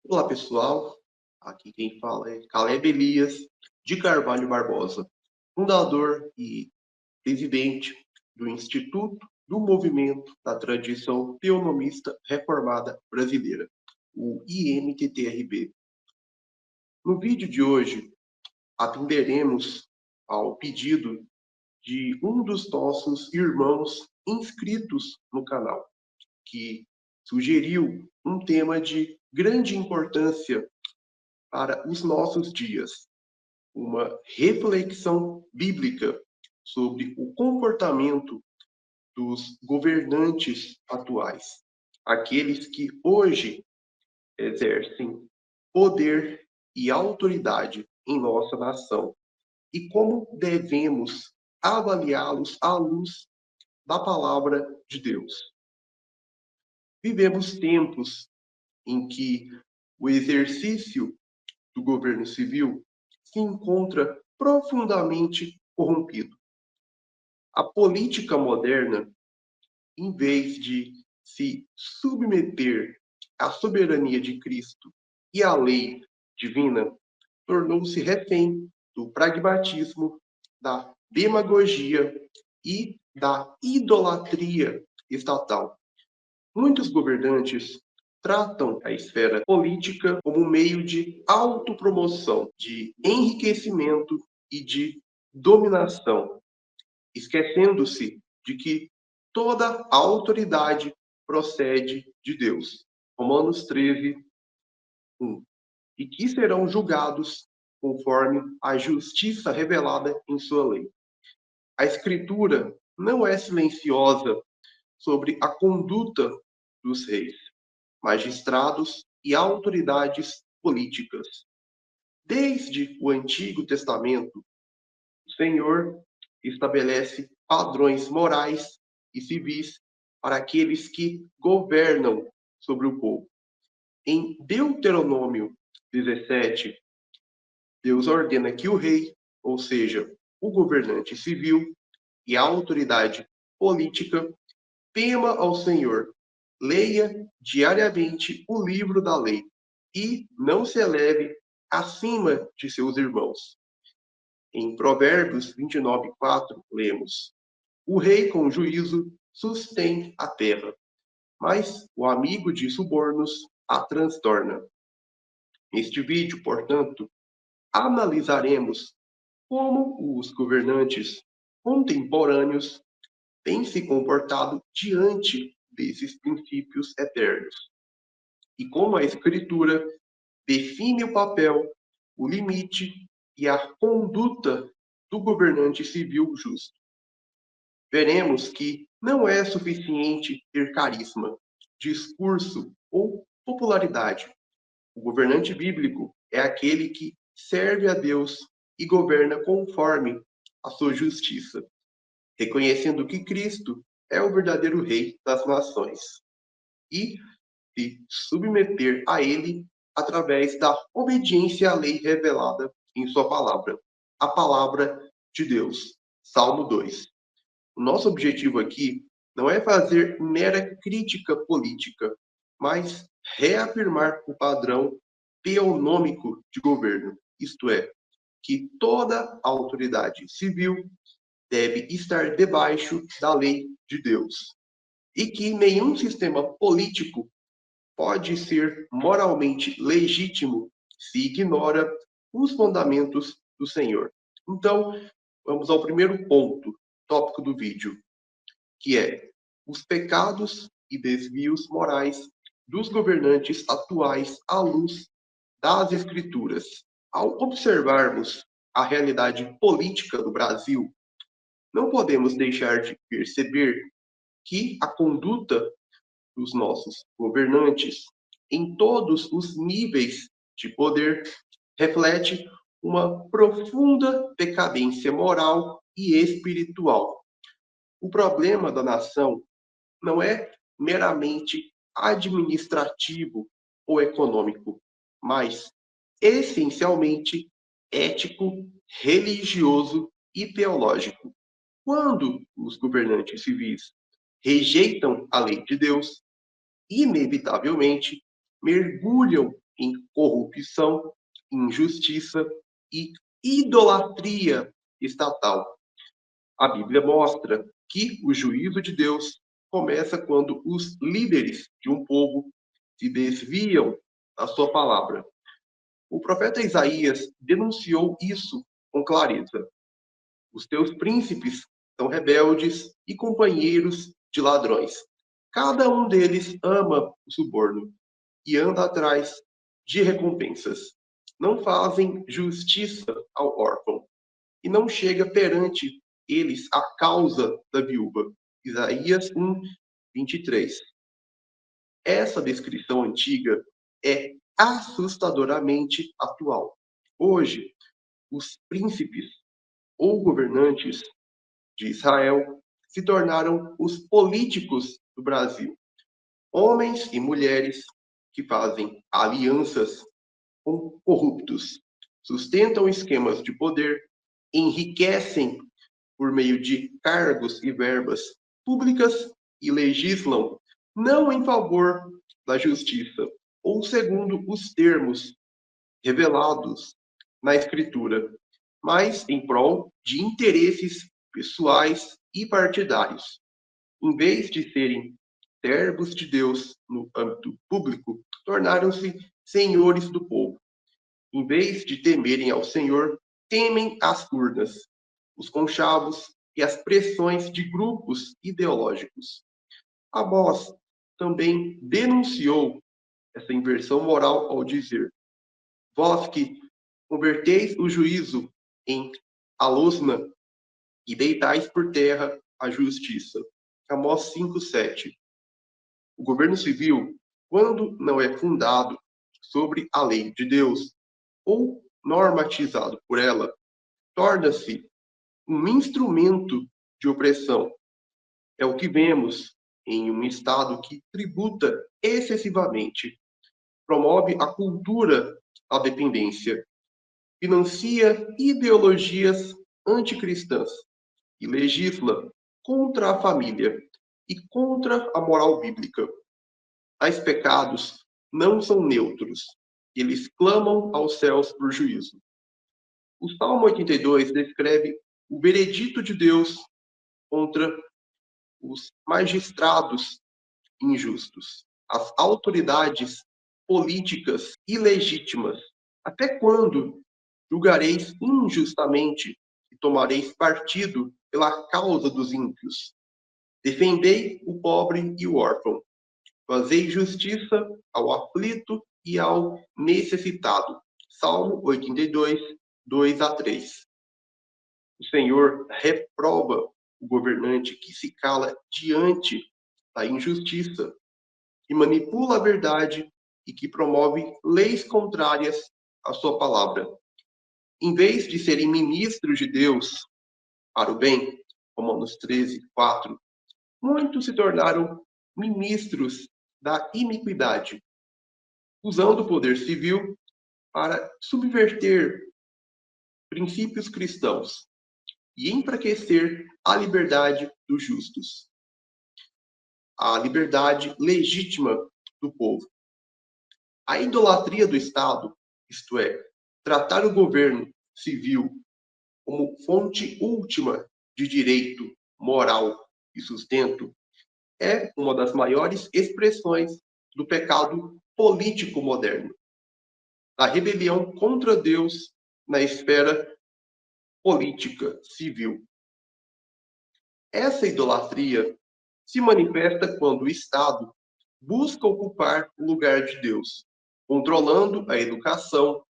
Olá, pessoal. Aqui quem fala é Caleb Elias de Carvalho Barbosa, fundador e presidente do Instituto do Movimento da Tradição Teonomista Reformada Brasileira, o IMTTRB. No vídeo de hoje, atenderemos ao pedido de um dos nossos irmãos inscritos no canal, que sugeriu um tema de grande importância para os nossos dias, uma reflexão bíblica sobre o comportamento dos governantes atuais, aqueles que hoje exercem poder e autoridade em nossa nação, e como devemos avaliá-los à luz da palavra de Deus. Vivemos tempos em que o exercício do governo civil se encontra profundamente corrompido. A política moderna, em vez de se submeter à soberania de Cristo e à lei divina, tornou-se refém do pragmatismo, da demagogia e da idolatria estatal. Muitos governantes tratam a esfera política como meio de autopromoção, de enriquecimento e de dominação, esquecendo-se de que toda a autoridade procede de Deus. Romanos 13, 1. E que serão julgados conforme a justiça revelada em sua lei. A Escritura não é silenciosa sobre a conduta dos reis, magistrados e autoridades políticas. Desde o Antigo Testamento, o Senhor estabelece padrões morais e civis para aqueles que governam sobre o povo. Em Deuteronômio 17, Deus ordena que o rei, ou seja, o governante civil e a autoridade política, tema ao Senhor, leia diariamente o livro da lei e não se eleve acima de seus irmãos. Em Provérbios 29:4, lemos: o rei com juízo sustém a terra, mas o amigo de subornos a transtorna. Neste vídeo, portanto, analisaremos como os governantes contemporâneos têm se comportado diante desses princípios eternos e como a Escritura define o papel, o limite e a conduta do governante civil justo. Veremos que não é suficiente ter carisma, discurso ou popularidade. O governante bíblico é aquele que serve a Deus e governa conforme a sua justiça, reconhecendo que Cristo é o verdadeiro Rei das nações e se submeter a Ele através da obediência à lei revelada em Sua palavra, a palavra de Deus. Salmo 2. O nosso objetivo aqui não é fazer mera crítica política, mas reafirmar o padrão teonômico de governo, isto é, que toda autoridade civil deve estar debaixo da lei de Deus e que nenhum sistema político pode ser moralmente legítimo se ignora os mandamentos do Senhor. Então, vamos ao primeiro ponto, tópico do vídeo, que é os pecados e desvios morais dos governantes atuais à luz das Escrituras. Ao observarmos a realidade política do Brasil, não podemos deixar de perceber que a conduta dos nossos governantes em todos os níveis de poder reflete uma profunda decadência moral e espiritual. O problema da nação não é meramente administrativo ou econômico, mas essencialmente ético, religioso e teológico. Quando os governantes civis rejeitam a lei de Deus, inevitavelmente mergulham em corrupção, injustiça e idolatria estatal. A Bíblia mostra que o juízo de Deus começa quando os líderes de um povo se desviam da sua palavra. O profeta Isaías denunciou isso com clareza. Os teus príncipes são rebeldes e companheiros de ladrões. Cada um deles ama o suborno e anda atrás de recompensas. Não fazem justiça ao órfão e não chega perante eles a causa da viúva. Isaías 1, 23. Essa descrição antiga é assustadoramente atual. Hoje, os príncipes ou governantes de Israel se tornaram os políticos do Brasil. Homens e mulheres que fazem alianças com corruptos, sustentam esquemas de poder, enriquecem por meio de cargos e verbas públicas e legislam não em favor da justiça ou segundo os termos revelados na Escritura, mas em prol de interesses pessoais e partidários. Em vez de serem servos de Deus no âmbito público, tornaram-se senhores do povo. Em vez de temerem ao Senhor, temem as urnas, os conchavos e as pressões de grupos ideológicos. Amós também denunciou essa inversão moral ao dizer: vós que converteis o juízo em alosna e deitais por terra a justiça. Amós 5:7. O governo civil, quando não é fundado sobre a lei de Deus ou normatizado por ela, torna-se um instrumento de opressão. É o que vemos em um Estado que tributa excessivamente, promove a cultura da dependência, financia ideologias anticristãs e legisla contra a família e contra a moral bíblica. Tais pecados não são neutros, eles clamam aos céus por juízo. O Salmo 82 descreve o veredito de Deus contra os magistrados injustos, as autoridades políticas ilegítimas. Até quando julgareis injustamente e tomareis partido pela causa dos ímpios? Defendei o pobre e o órfão. Fazei justiça ao aflito e ao necessitado. Salmo 82, 2-3. O Senhor reprova o governante que se cala diante da injustiça, que manipula a verdade e que promove leis contrárias à sua palavra. Em vez de serem ministros de Deus para o bem, Romanos 13, 4, muitos se tornaram ministros da iniquidade, usando o poder civil para subverter princípios cristãos e enfraquecer a liberdade dos justos, a liberdade legítima do povo. A idolatria do Estado, isto é, tratar o governo civil como fonte última de direito, moral e sustento, é uma das maiores expressões do pecado político moderno, da rebelião contra Deus na esfera política civil. Essa idolatria se manifesta quando o Estado busca ocupar o lugar de Deus, controlando a educação,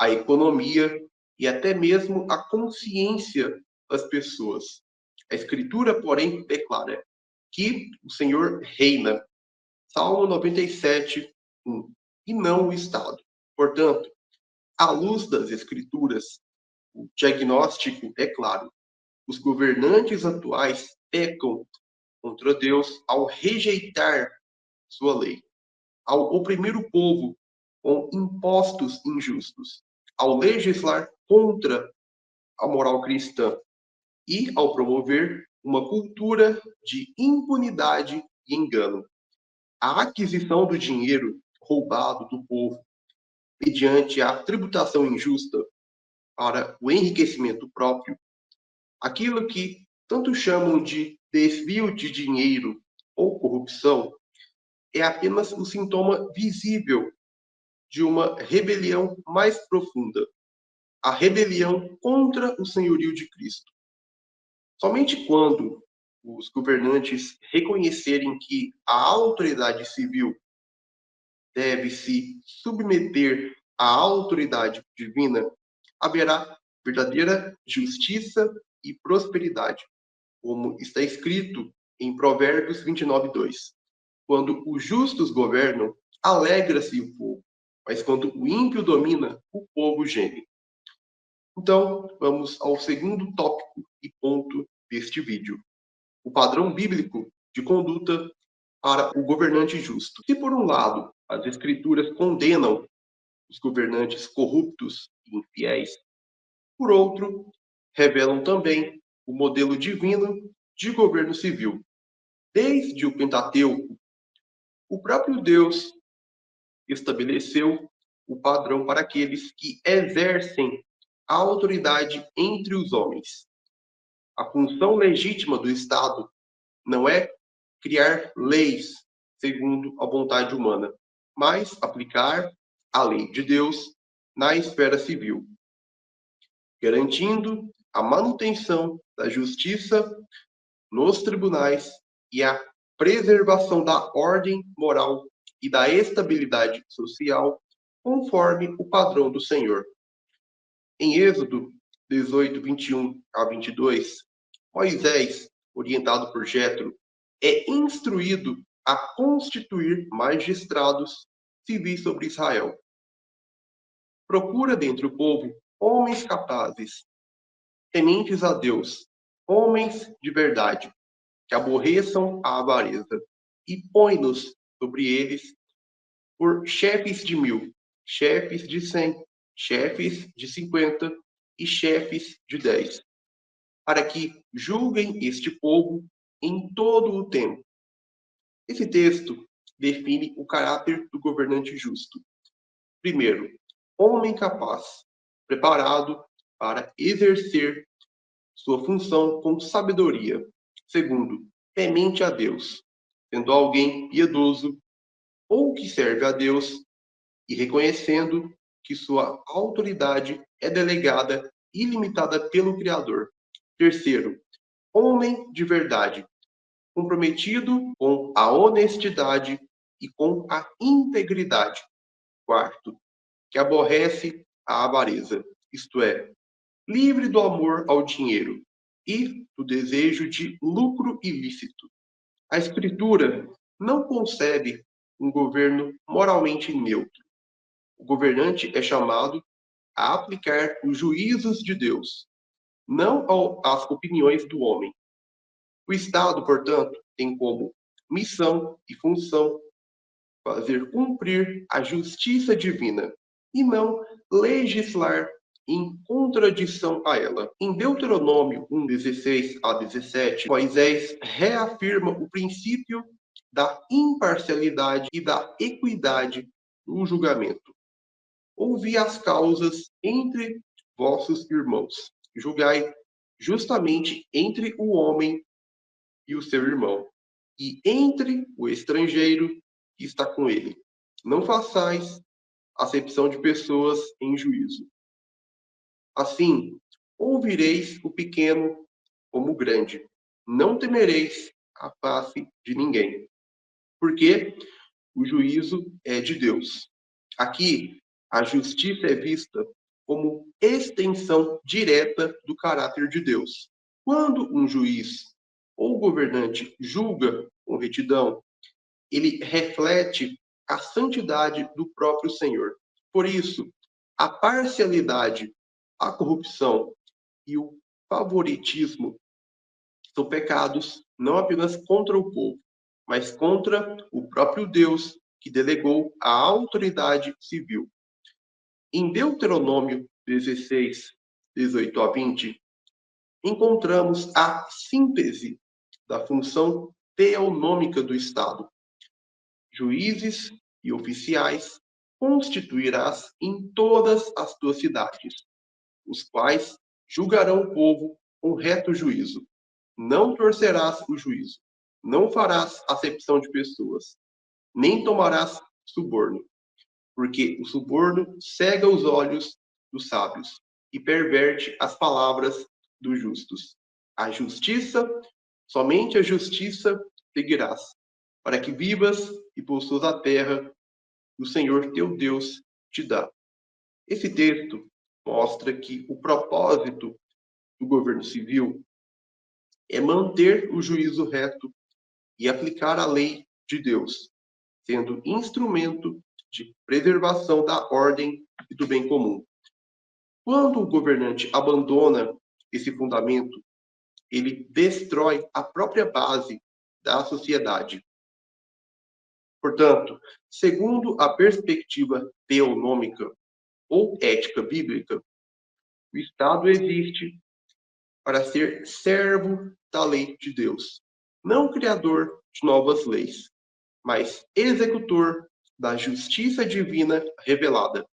a economia e até mesmo a consciência das pessoas. A Escritura, porém, declara que o Senhor reina. Salmo 97, 1. E não o Estado. Portanto, à luz das Escrituras, o diagnóstico é claro. Os governantes atuais pecam contra Deus ao rejeitar sua lei, ao oprimir o povo com impostos injustos, ao legislar contra a moral cristã e ao promover uma cultura de impunidade e engano. A aquisição do dinheiro roubado do povo mediante a tributação injusta para o enriquecimento próprio, aquilo que tanto chamam de desvio de dinheiro ou corrupção, é apenas um sintoma visível de uma rebelião mais profunda, a rebelião contra o senhorio de Cristo. Somente quando os governantes reconhecerem que a autoridade civil deve se submeter à autoridade divina, haverá verdadeira justiça e prosperidade, como está escrito em Provérbios 29:2. Quando os justos governam, alegra-se o povo, mas quando o ímpio domina, o povo geme. Então, vamos ao segundo tópico e ponto deste vídeo: o padrão bíblico de conduta para o governante justo. Se, por um lado, as Escrituras condenam os governantes corruptos e infiéis, por outro, revelam também o modelo divino de governo civil. Desde o Pentateuco, o próprio Deus estabeleceu o padrão para aqueles que exercem a autoridade entre os homens. A função legítima do Estado não é criar leis segundo a vontade humana, mas aplicar a lei de Deus na esfera civil, garantindo a manutenção da justiça nos tribunais e a preservação da ordem moral e da estabilidade social, conforme o padrão do Senhor. Em Êxodo 18, 21 a 22, Moisés, orientado por Jetro, é instruído a constituir magistrados civis sobre Israel. Procura dentre o povo homens capazes, tementes a Deus, homens de verdade, que aborreçam a avareza, e põe-nos sobre eles por chefes de 1.000, chefes de 100, chefes de 50 e chefes de 10, para que julguem este povo em todo o tempo. Esse texto define o caráter do governante justo. Primeiro, homem capaz, preparado para exercer sua função com sabedoria. Segundo, temente a Deus, sendo alguém piedoso ou que serve a Deus e reconhecendo que sua autoridade é delegada ilimitada pelo Criador. Terceiro, homem de verdade, comprometido com a honestidade e com a integridade. Quarto, que aborrece a avareza, isto é, livre do amor ao dinheiro e do desejo de lucro ilícito. A Escritura não concebe um governo moralmente neutro. O governante é chamado a aplicar os juízos de Deus, não às opiniões do homem. O Estado, portanto, tem como missão e função fazer cumprir a justiça divina e não legislar em contradição a ela. Em Deuteronômio 1, 16 a 17, Moisés reafirma o princípio da imparcialidade e da equidade no julgamento. Ouvi as causas entre vossos irmãos, julgai justamente entre o homem e o seu irmão, e entre o estrangeiro que está com ele. Não façais acepção de pessoas em juízo. Assim, ouvireis o pequeno como o grande. Não temereis a face de ninguém, porque o juízo é de Deus. Aqui, a justiça é vista como extensão direta do caráter de Deus. Quando um juiz ou governante julga com retidão, ele reflete a santidade do próprio Senhor. Por isso, a parcialidade, a corrupção e o favoritismo são pecados não apenas contra o povo, mas contra o próprio Deus que delegou a autoridade civil. Em Deuteronômio 16, 18 a 20, encontramos a síntese da função teonômica do Estado. Juízes e oficiais constituirás em todas as tuas cidades, os quais julgarão o povo com reto juízo. Não torcerás o juízo, não farás acepção de pessoas, nem tomarás suborno, porque o suborno cega os olhos dos sábios e perverte as palavras dos justos. A justiça, somente a justiça seguirás, para que vivas e possuas a terra que o Senhor teu Deus te dá. Esse texto mostra que o propósito do governo civil é manter o juízo reto e aplicar a lei de Deus, sendo instrumento de preservação da ordem e do bem comum. Quando o governante abandona esse fundamento, ele destrói a própria base da sociedade. Portanto, segundo a perspectiva teonômica ou ética bíblica, o Estado existe para ser servo da lei de Deus, não criador de novas leis, mas executor da justiça divina revelada.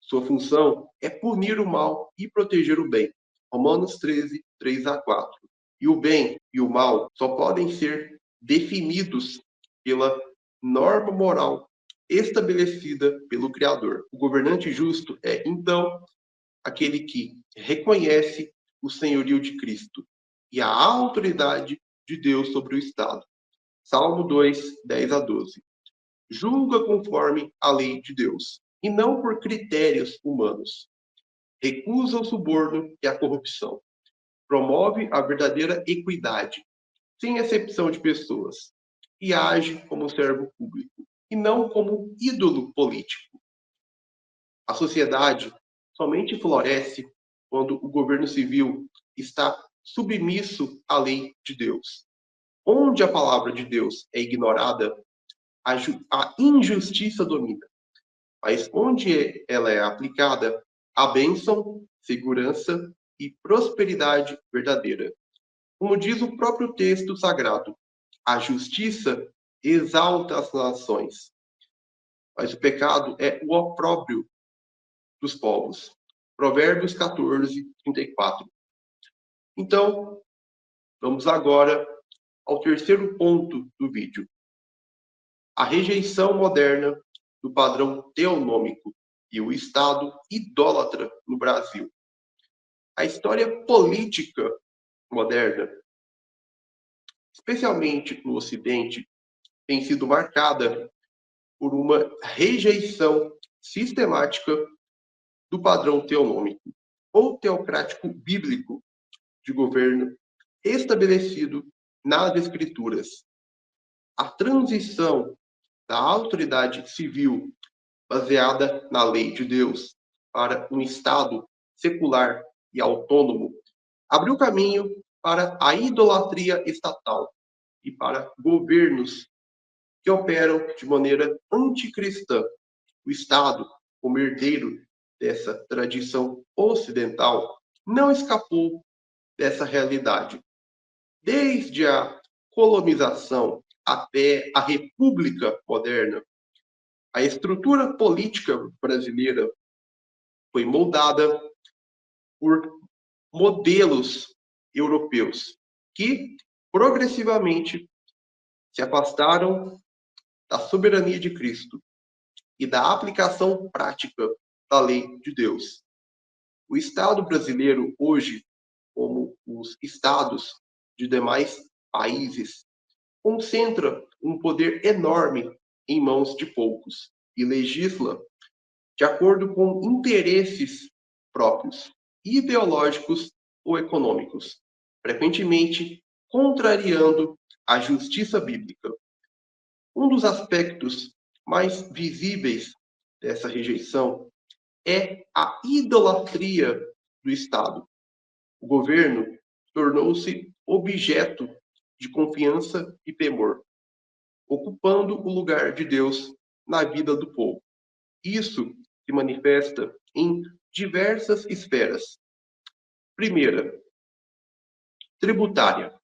Sua função é punir o mal e proteger o bem. Romanos 13, 3 a 4. E o bem e o mal só podem ser definidos pela norma moral estabelecida pelo Criador. O governante justo é, então, aquele que reconhece o senhorio de Cristo e a autoridade de Deus sobre o Estado. Salmo 2, 10 a 12. Julga conforme a lei de Deus, e não por critérios humanos. Recusa o suborno e a corrupção. Promove a verdadeira equidade, sem exceção de pessoas, e age como servo público, e não como ídolo político. A sociedade somente floresce quando o governo civil está submisso à lei de Deus. Onde a palavra de Deus é ignorada, a injustiça domina. Mas onde ela é aplicada, a bênção, segurança e prosperidade verdadeira. Como diz o próprio texto sagrado, a justiça exalta as nações, mas o pecado é o opróbrio dos povos. Provérbios 14, 34. Então, vamos agora ao terceiro ponto do vídeo. A rejeição moderna do padrão teonômico e o Estado idólatra no Brasil. A história política moderna, especialmente no Ocidente, tem sido marcada por uma rejeição sistemática do padrão teonômico ou teocrático bíblico de governo estabelecido nas Escrituras. A transição da autoridade civil baseada na lei de Deus para um Estado secular e autônomo abriu caminho para a idolatria estatal e para governos que operam de maneira anticristã. O Estado, como herdeiro dessa tradição ocidental, não escapou dessa realidade. Desde a colonização até a República moderna, a estrutura política brasileira foi moldada por modelos europeus que progressivamente se afastaram da soberania de Cristo e da aplicação prática da lei de Deus. O Estado brasileiro hoje, como os estados de demais países, concentra um poder enorme em mãos de poucos e legisla de acordo com interesses próprios, ideológicos ou econômicos, frequentemente contrariando a justiça bíblica. Um dos aspectos mais visíveis dessa rejeição é a idolatria do Estado. O governo tornou-se objeto de confiança e temor, ocupando o lugar de Deus na vida do povo. Isso se manifesta em diversas esferas. Primeira, tributária.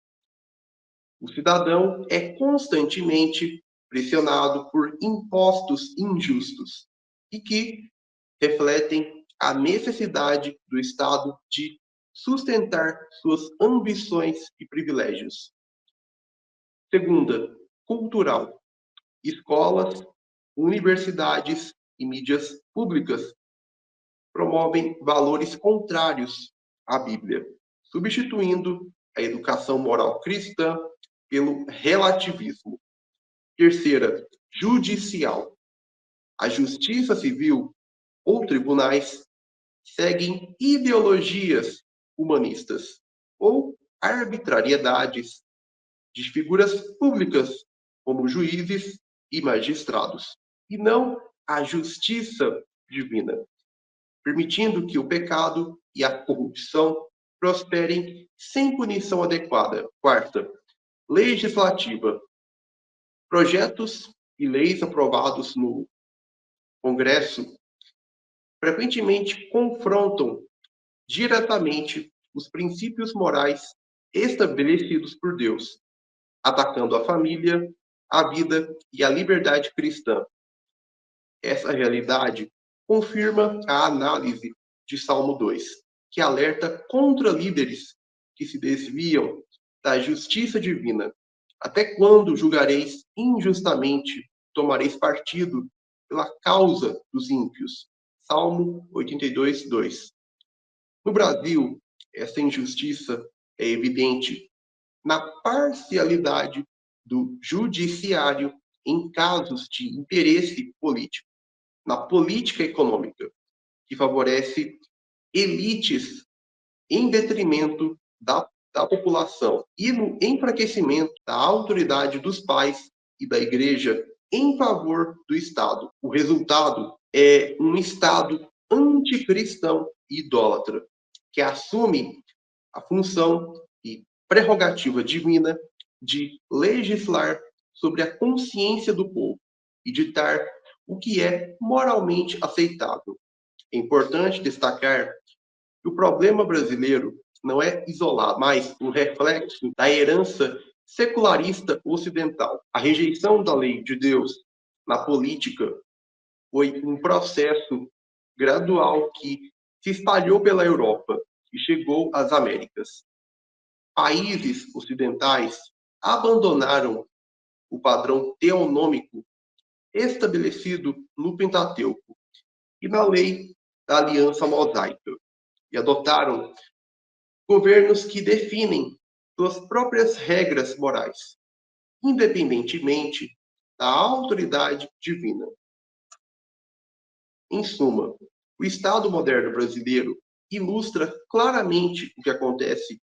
O cidadão é constantemente pressionado por impostos injustos, e que refletem a necessidade do Estado de sustentar suas ambições e privilégios. Segunda, cultural. Escolas, universidades e mídias públicas promovem valores contrários à Bíblia, substituindo a educação moral cristã pelo relativismo. Terceira, judicial. A justiça civil ou tribunais seguem ideologias humanistas ou arbitrariedades de figuras públicas, como juízes e magistrados, e não a justiça divina, permitindo que o pecado e a corrupção prosperem sem punição adequada. Quarta, legislativa. Projetos e leis aprovados no Congresso frequentemente confrontam diretamente os princípios morais estabelecidos por Deus, atacando a família, a vida e a liberdade cristã. Essa realidade confirma a análise de Salmo 2, que alerta contra líderes que se desviam da justiça divina. Até quando julgareis injustamente, tomareis partido pela causa dos ímpios? Salmo 82, 2. No Brasil, essa injustiça é evidente na parcialidade do judiciário em casos de interesse político, na política econômica, que favorece elites em detrimento da população, e no enfraquecimento da autoridade dos pais e da igreja em favor do Estado. O resultado é um Estado anticristão e idólatra, que assume a função e prerrogativa divina de legislar sobre a consciência do povo e ditar o que é moralmente aceitável. É importante destacar que o problema brasileiro não é isolado, mas um reflexo da herança secularista ocidental. A rejeição da lei de Deus na política foi um processo gradual que se espalhou pela Europa e chegou às Américas. Países ocidentais abandonaram o padrão teonômico estabelecido no Pentateuco e na lei da Aliança Mosaica e adotaram governos que definem suas próprias regras morais, independentemente da autoridade divina. Em suma, o Estado moderno brasileiro ilustra claramente o que acontece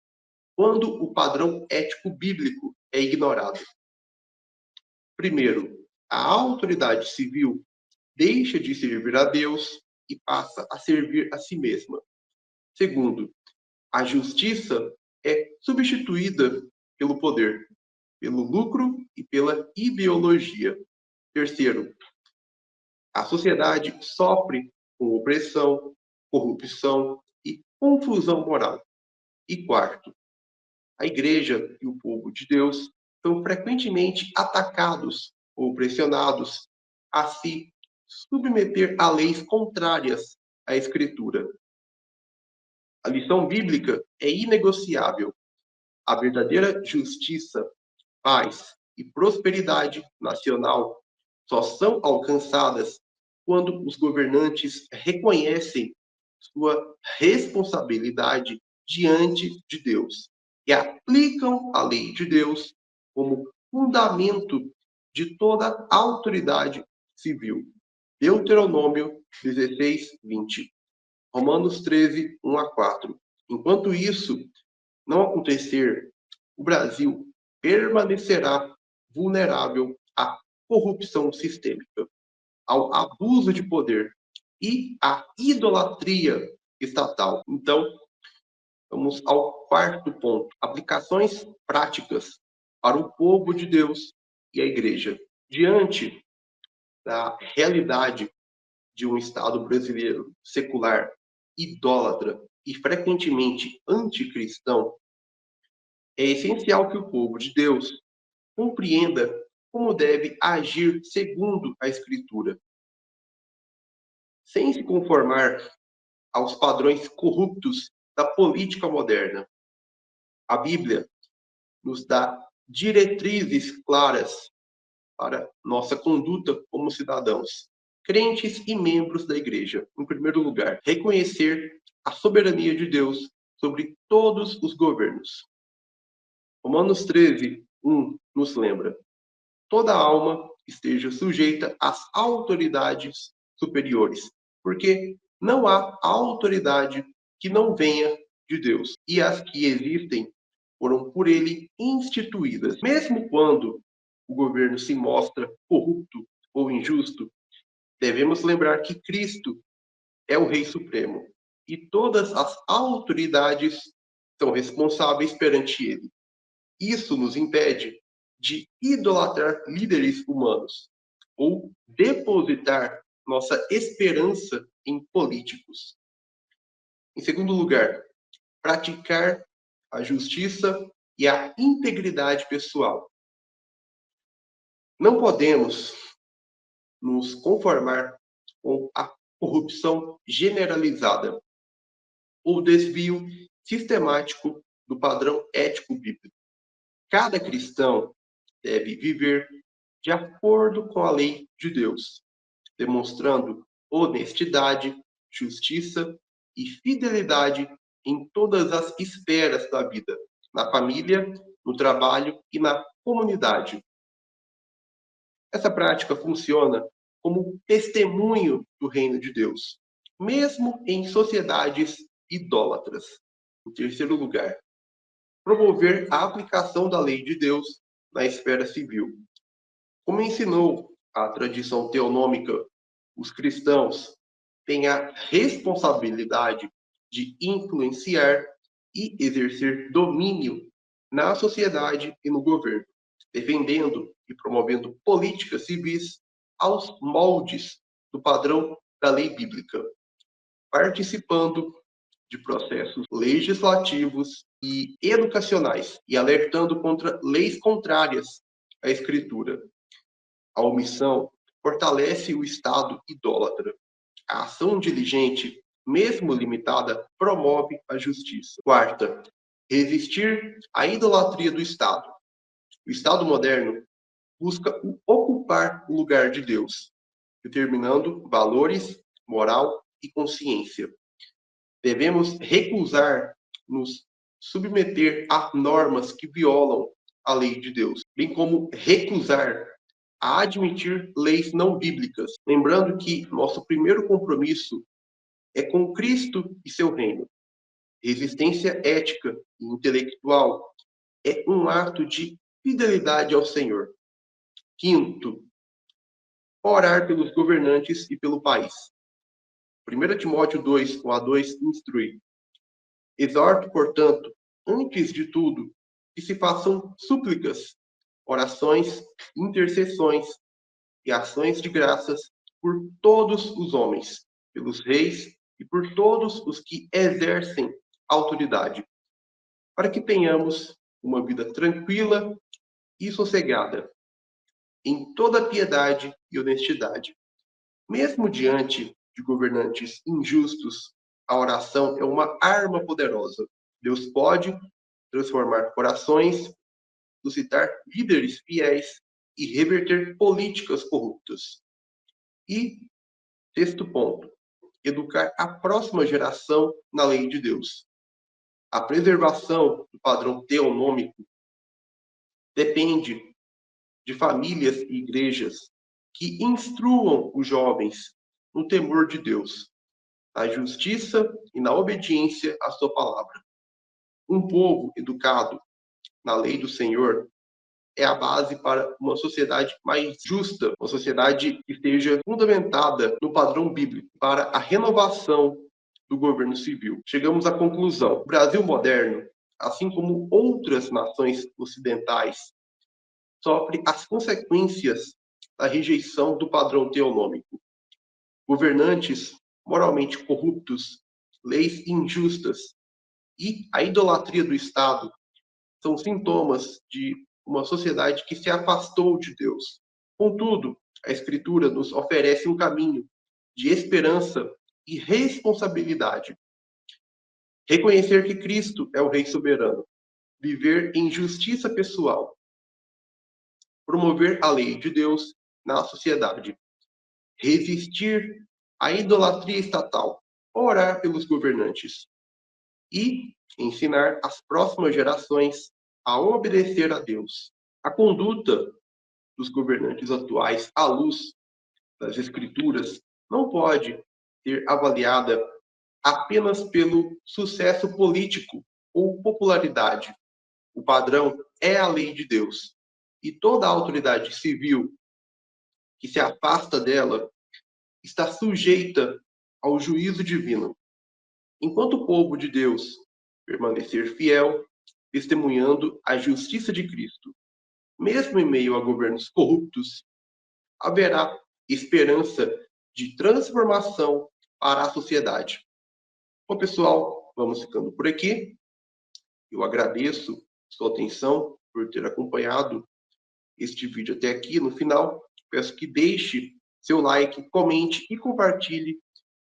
quando o padrão ético bíblico é ignorado. Primeiro, a autoridade civil deixa de servir a Deus e passa a servir a si mesma. Segundo, a justiça é substituída pelo poder, pelo lucro e pela ideologia. Terceiro, a sociedade sofre com opressão, corrupção e confusão moral. E quarto, a igreja e o povo de Deus são frequentemente atacados ou pressionados a se submeter a leis contrárias à Escritura. A lição bíblica é inegociável. A verdadeira justiça, paz e prosperidade nacional só são alcançadas quando os governantes reconhecem sua responsabilidade diante de Deus e aplicam a lei de Deus como fundamento de toda autoridade civil. Deuteronômio 16, 20. Romanos 13, 1 a 4. Enquanto isso não acontecer, o Brasil permanecerá vulnerável à corrupção sistêmica, ao abuso de poder e à idolatria estatal. Então, vamos ao quarto ponto: aplicações práticas para o povo de Deus e a igreja. Diante da realidade de um Estado brasileiro secular, idólatra e frequentemente anticristão, é essencial que o povo de Deus compreenda como deve agir segundo a Escritura. sem se conformar aos padrões corruptos da política moderna. A Bíblia nos dá diretrizes claras para nossa conduta como cidadãos, crentes e membros da igreja. Em primeiro lugar, reconhecer a soberania de Deus sobre todos os governos. Romanos 13, 1 nos lembra: toda alma esteja sujeita às autoridades superiores, porque não há autoridade que não venha de Deus, e as que existem foram por ele instituídas. Mesmo quando o governo se mostra corrupto ou injusto, devemos lembrar que Cristo é o Rei Supremo e todas as autoridades são responsáveis perante ele. Isso nos impede de idolatrar líderes humanos ou depositar nossa esperança em políticos. Em segundo lugar, praticar a justiça e a integridade pessoal. Não podemos nos conformar com a corrupção generalizada ou desvio sistemático do padrão ético bíblico. Cada cristão deve viver de acordo com a lei de Deus, demonstrando honestidade, justiça e fidelidade em todas as esferas da vida, na família, no trabalho e na comunidade. Essa prática funciona como testemunho do reino de Deus, mesmo em sociedades idólatras. Em terceiro lugar, promover a aplicação da lei de Deus na esfera civil. Como ensinou a tradição teonômica, os cristãos têm a responsabilidade de influenciar e exercer domínio na sociedade e no governo, defendendo e promovendo políticas civis aos moldes do padrão da lei bíblica, participando de processos legislativos e educacionais e alertando contra leis contrárias à Escritura. A omissão fortalece o Estado idólatra. A ação diligente, mesmo limitada, promove a justiça. Quarta, resistir à idolatria do Estado. O Estado moderno busca ocupar o lugar de Deus, determinando valores, moral e consciência. Devemos recusar nos submeter a normas que violam a lei de Deus, bem como recusar a admitir leis não bíblicas, lembrando que nosso primeiro compromisso é com Cristo e seu reino. Resistência ética e intelectual é um ato de fidelidade ao Senhor. Quinto, orar pelos governantes e pelo país. 1 Timóteo 2, 1-2 instrui: exorto, portanto, antes de tudo, que se façam súplicas, orações, intercessões e ações de graças por todos os homens, pelos reis e por todos os que exercem autoridade, para que tenhamos uma vida tranquila e sossegada, em toda piedade e honestidade. Mesmo diante de governantes injustos, a oração é uma arma poderosa. Deus pode transformar corações, suscitar líderes fiéis e reverter políticas corruptas. E, sexto ponto, educar a próxima geração na lei de Deus. A preservação do padrão teonômico depende de famílias e igrejas que instruam os jovens no temor de Deus, na justiça e na obediência à sua palavra. Um povo educado na lei do Senhor é a base para uma sociedade mais justa, uma sociedade que esteja fundamentada no padrão bíblico, para a renovação do governo civil. Chegamos à conclusão: o Brasil moderno, assim como outras nações ocidentais, sofre as consequências da rejeição do padrão teonômico. Governantes moralmente corruptos, leis injustas e a idolatria do Estado são sintomas de uma sociedade que se afastou de Deus. Contudo, a Escritura nos oferece um caminho de esperança e responsabilidade. Reconhecer que Cristo é o Rei soberano, viver em justiça pessoal, promover a lei de Deus na sociedade, resistir à idolatria estatal, orar pelos governantes e ensinar as próximas gerações a obedecer a Deus. A conduta dos governantes atuais, à luz das Escrituras, não pode ser avaliada apenas pelo sucesso político ou popularidade. O padrão é a lei de Deus. E toda autoridade civil que se afasta dela está sujeita ao juízo divino. Enquanto o povo de Deus permanecer fiel, testemunhando a justiça de Cristo, mesmo em meio a governos corruptos, haverá esperança de transformação para a sociedade. Bom, pessoal, vamos ficando por aqui. Eu agradeço sua atenção por ter acompanhado este vídeo até aqui. No final, peço que deixe seu like, comente e compartilhe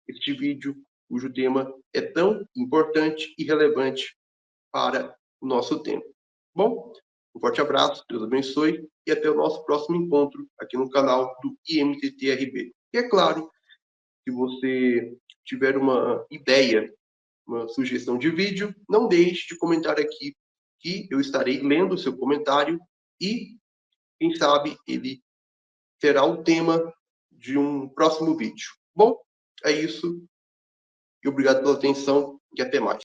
este vídeo, cujo tema é tão importante e relevante para o nosso tempo. Bom, um forte abraço, Deus abençoe e até o nosso próximo encontro aqui no canal do IMTT-RB. E é claro, se você tiver uma ideia, uma sugestão de vídeo, não deixe de comentar aqui que eu estarei lendo o seu comentário e, quem sabe, ele será o tema de um próximo vídeo. Bom, é isso. E obrigado pela atenção e até mais.